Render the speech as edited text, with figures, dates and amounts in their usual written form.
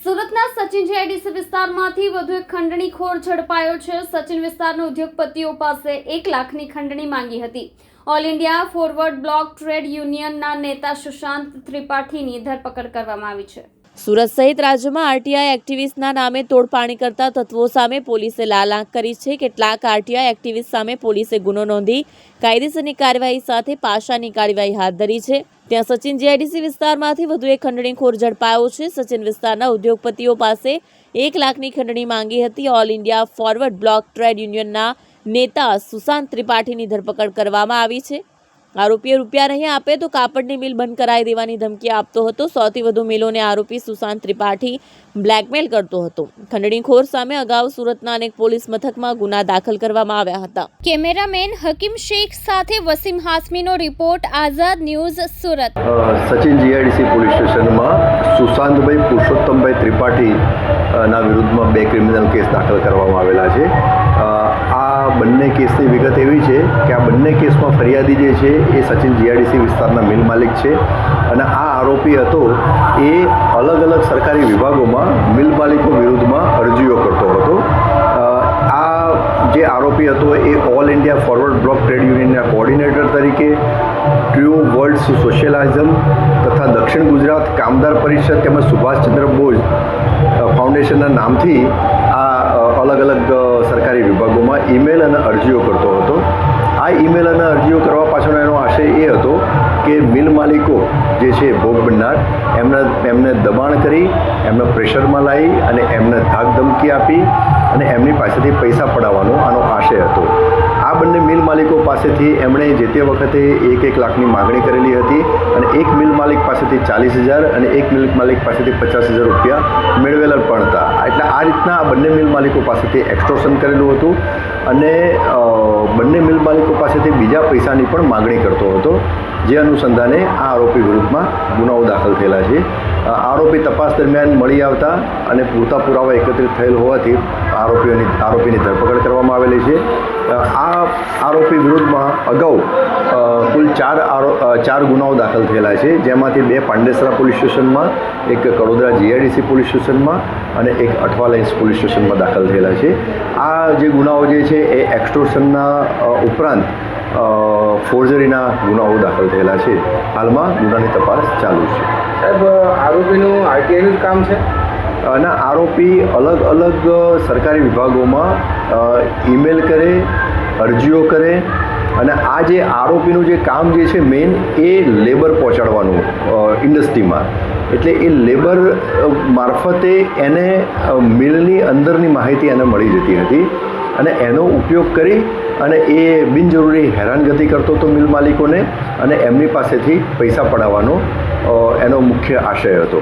સુરતના સચિન જીઆઈડીસી વિસ્તારમાંથી વધુ એક ખંડણીખોર ઝડપાયો છે। સચિન વિસ્તારના ઉદ્યોગપતિઓ પાસે 1 લાખની ખંડણી માંગી હતી। All India Forward Bloc trade યુનિયનના નેતા સુશાંત ત્રિપાઠીની ધરપકડ કરવામાં આવી છે। સુરત સહિત રાજ્યમાં આરટીઆઈ એક્ટિવિસ્ટના નામે તોડપાણી કરતા તત્વો સામે પોલીસે લાલ આંખ કરી છે। કેટલાક આરટીઆઈ એક્ટિવિસ્ટ સામે પોલીસે ગુનો નોંધી કાયદેસરની કાર્યવાહી સાથે પાસાની કાર્યવાહી હાથ ધરી છે। ત્યાં સચિન જીઆઈડીસી વિસ્તારમાંથી વધુ એક ખંડણીખોર ઝડપાયો છે। સચિન વિસ્તારના ઉદ્યોગપતિઓ પાસે 1 લાખની ખંડણી માંગી હતી। All India Forward Bloc trade યુનિયનના નેતા સુશાંત ત્રિપાઠીની ધરપકડ કરવામાં આવી છે। આરોપીએ રૂપિયા નહીં આપે તો કાપડની મિલ બંધ કરાવી દેવાની ધમકી આપતો હતો। 100થી વધુ મિલોને આરોપી સુશાંત ત્રિપાઠી બ્લેકમેલ કરતો હતો। ખંડણીખોર સામે અગાઉ સુરતના અનેક પોલીસ મથકમાં ગુના દાખલ કરવામાં આવ્યા હતા। કેમેરામેન હકીમ શેખ સાથે વસીમ હાસમીનો report, Azad news, Surat. Sachin GIDC police સ્ટેશનમાં સુશાંતભાઈ પુરુષોત્તમભાઈ ત્રિપાઠી ના વિરુદ્ધમાં 2 ક્રિમિનલ કેસ દાખલ કરવામાં આવેલા છે। આ બંને કેસની વિગત એવી છે કે આ બંને કેસમાં ફરિયાદી જે છે એ સચિન જીઆઈડીસી વિસ્તારના મિલ માલિક છે અને આ આરોપી હતો એ અલગ અલગ સરકારી વિભાગોમાં મિલ માલિકો વિરુદ્ધમાં અરજીઓ કરતો હતો। આ જે આરોપી હતો એ All India Forward Bloc trade યુનિયનના કોઓર્ડિનેટર તરીકે ટ્રુ વર્લ્ડ સોશિયલિઝમ તથા દક્ષિણ ગુજરાત કામદાર પરિષદ તેમજ સુભાષચંદ્ર બોઝ ફાઉન્ડેશનના નામથી આ અલગ અલગ સરકારી વિભાગોમાં ઈમેલ અને અરજીઓ કરતો હતો। આ ઈમેલ અને અરજીઓ કરવા પાછળનો એનો આશય એ હતો કે મિલ માલિકો જે છે ભોગ બનનાર એમને દબાણ કરી, એમને પ્રેશરમાં લાવી અને એમને ધાક ધમકી આપી અને એમની પાસેથી પૈસા પડાવવાનો આનો આશય હતો। આ બંને મિલ માલિકો પાસેથી એમણે જે તે વખતે 1 લાખની માગણી કરેલી હતી અને એક મિલ માલિક પાસેથી 40,000 અને એક મિલ માલિક પાસેથી 50,000 રૂપિયા મેળવેલા પણ હતા। એટલે આ રીતના આ બંને મિલ માલિકો પાસેથી એક્સટોર્શન કરેલું હતું અને બંને મિલ માલિકો પાસેથી બીજા પૈસાની પણ માગણી કરતો હતો, જે અનુસંધાને આ આરોપી વિરુદ્ધમાં ગુનાઓ દાખલ થયેલા છે। આરોપી તપાસ દરમિયાન મળી આવતા અને પૂરતા પુરાવા એકત્રિત થયેલ હોવાથી આરોપીની ધરપકડ કરવામાં આવેલી છે। આ આરોપી વિરુદ્ધમાં અગાઉ કુલ 4 ગુનાઓ દાખલ થયેલા છે, જેમાંથી 2 પાંડેસરા પોલીસ સ્ટેશનમાં, 1 કડોદરા જીઆઈડીસી પોલીસ સ્ટેશનમાં અને 1 અઠવા લાઇન્સ પોલીસ સ્ટેશનમાં દાખલ થયેલા છે। આ જે ગુનાઓ જે છે એ એક્સટોર્શનના ઉપરાંત ફોર્જરીના ગુનાઓ દાખલ થયેલા છે। હાલમાં ગુનાની તપાસ ચાલુ છે। સાહેબ, આરોપીનું આરટીઆઈનું કામ છે અને આરોપી અલગ અલગ સરકારી વિભાગોમાં ઈમેલ કરે, અરજીઓ કરે અને આ જે આરોપીનું જે કામ જે છે મેઇન એ લેબર પહોંચાડવાનું ઇન્ડસ્ટ્રીમાં, એટલે એ લેબર મારફતે એને મિલની અંદરની માહિતી એને મળી જતી હતી અને એનો ઉપયોગ કરી અને એ બિનજરૂરી હેરાનગતિ કરતો હતો મિલ માલિકોને અને એમની પાસેથી પૈસા પડાવવાનો એનો મુખ્ય આશય હતો।